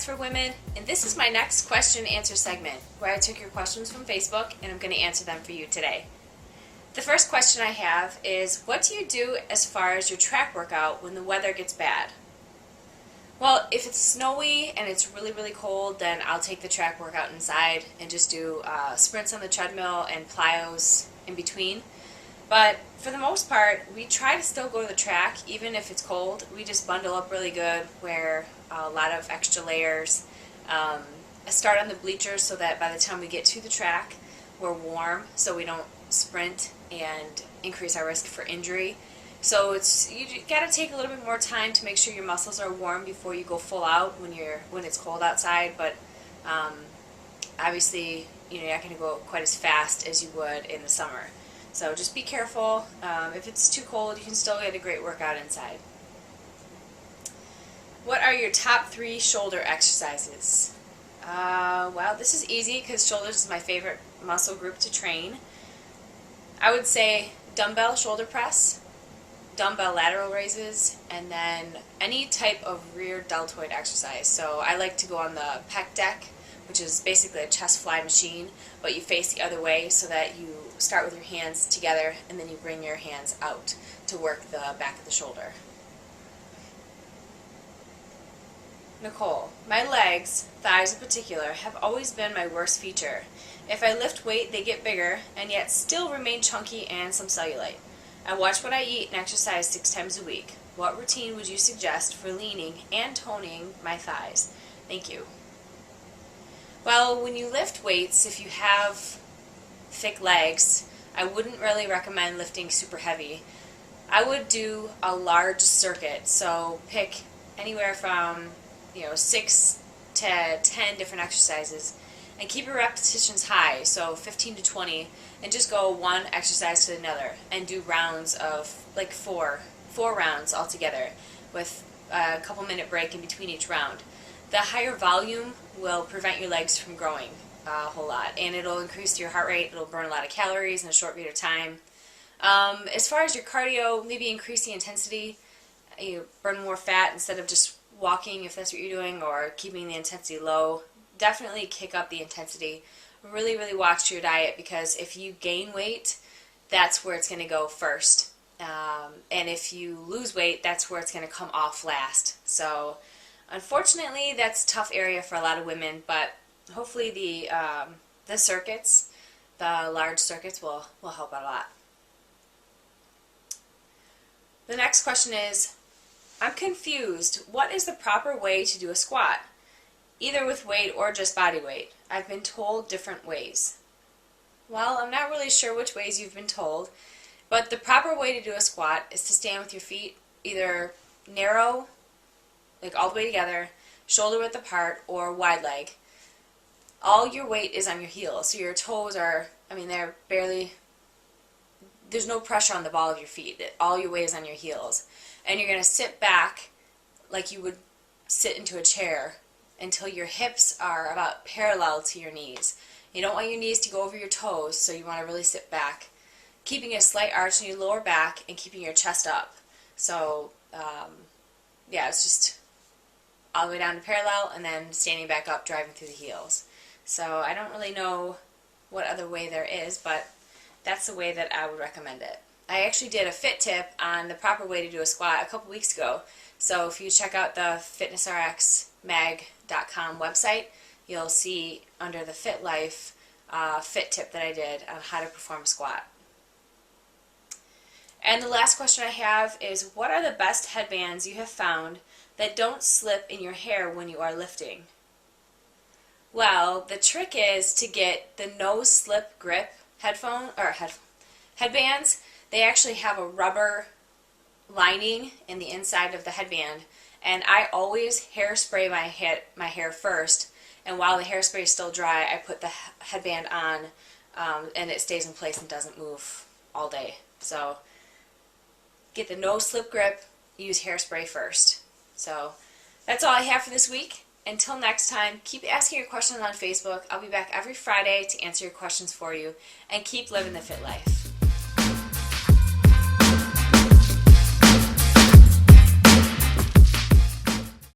FitnessRx for women, and this is my next question and answer segment where I took your questions from Facebook and I'm going to answer them for you today. The first question I have is, what do you do as far as your track workout when the weather gets bad? Well, if it's snowy and it's really, really cold, then I'll take the track workout inside and just do sprints on the treadmill and plyos in between. But for the most part, we try to still go to the track even if it's cold. We just bundle up really good, wear a lot of extra layers. I start on the bleachers so that by the time we get to the track, we're warm so we don't sprint and increase our risk for injury. So you got to take a little bit more time to make sure your muscles are warm before you go full out when it's cold outside. But obviously, you're not going to go quite as fast as you would in the summer. So just be careful. If it's too cold, you can still get a great workout inside. What are your top 3 shoulder exercises? Well, this is easy because shoulders is my favorite muscle group to train. I would say dumbbell shoulder press, dumbbell lateral raises, and then any type of rear deltoid exercise. So I like to go on the pec deck, which is basically a chest fly machine, but you face the other way so that you start with your hands together and then you bring your hands out to work the back of the shoulder. Nicole, my legs, thighs in particular, have always been my worst feature. If I lift weight, they get bigger and yet still remain chunky and some cellulite. I watch what I eat and exercise 6 times a week. What routine would you suggest for leaning and toning my thighs? Thank you. Well, when you lift weights, if you have thick legs, I wouldn't really recommend lifting super heavy. I would do a large circuit, so pick anywhere from 6 to 10 different exercises and keep your repetitions high, so 15 to 20, and just go one exercise to another and do rounds of like four rounds altogether with a couple minute break in between each round. The higher volume will prevent your legs from growing a whole lot, and it'll increase your heart rate. It'll burn a lot of calories in a short period of time. As far as your cardio, maybe increase the intensity. You burn more fat instead of just walking if that's what you're doing, or keeping the intensity low. Definitely kick up the intensity. Really, really watch your diet, because if you gain weight, that's where it's going to go first. And if you lose weight, that's where it's going to come off last. So unfortunately, that's a tough area for a lot of women, but hopefully the circuits, the large circuits, will help out a lot. The next question is, I'm confused. What is the proper way to do a squat? Either with weight or just body weight. I've been told different ways. Well, I'm not really sure which ways you've been told, but the proper way to do a squat is to stand with your feet either narrow, like all the way together, shoulder width apart, or wide leg. All your weight is on your heels, so your toes are, they're barely, there's no pressure on the ball of your feet. All your weight is on your heels. And you're going to sit back like you would sit into a chair until your hips are about parallel to your knees. You don't want your knees to go over your toes, so you want to really sit back, keeping a slight arch in your lower back and keeping your chest up. So, it's just all the way down to parallel and then standing back up, driving through the heels. So I don't really know what other way there is, but that's the way that I would recommend it. I actually did a fit tip on the proper way to do a squat a couple weeks ago. So if you check out the FitnessRxmag.com website, you'll see under the Fit Life fit tip that I did on how to perform a squat. And the last question I have is, what are the best headbands you have found that don't slip in your hair when you are lifting? Well, the trick is to get the no slip grip headbands. They actually have a rubber lining in the inside of the headband, and I always hairspray my hair first, and while the hairspray is still dry, I put the headband on, and it stays in place and doesn't move all day. So get the no slip grip, use hairspray first. So that's all I have for this week. Until next time, keep asking your questions on Facebook. I'll be back every Friday to answer your questions for you, and keep living the fit life.